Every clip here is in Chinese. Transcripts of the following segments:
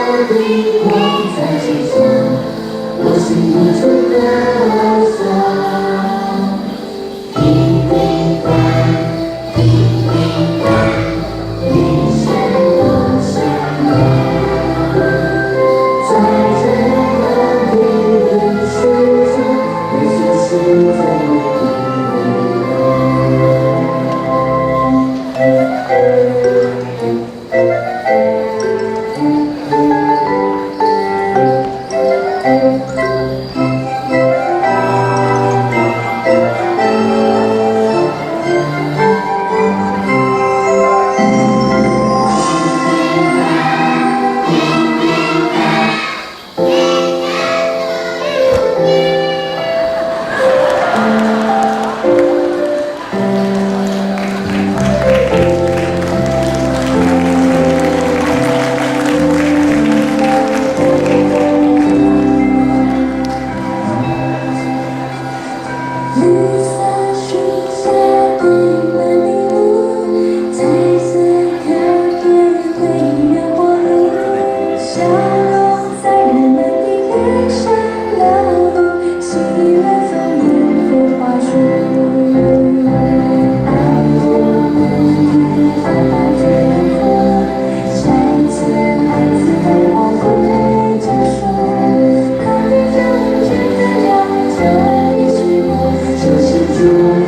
的光在其中，我心不住歌颂。叮叮当，叮叮当，一切都闪亮。在这样的历史中，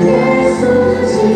耶稣是最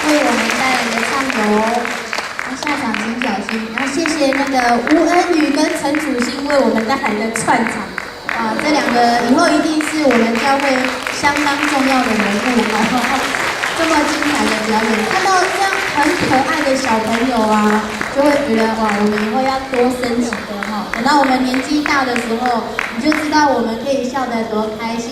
美的下场请小心。然后谢谢那个吴恩宇跟陈楚欣为我们带来的串场，这两个以后一定是我们教会相当重要的人物这么精彩的表演，看到这样很可爱的小朋友啊，就会觉得哇，我们以后要多生几个哈。等到我们年纪大的时候，你就知道我们可以笑得多开心。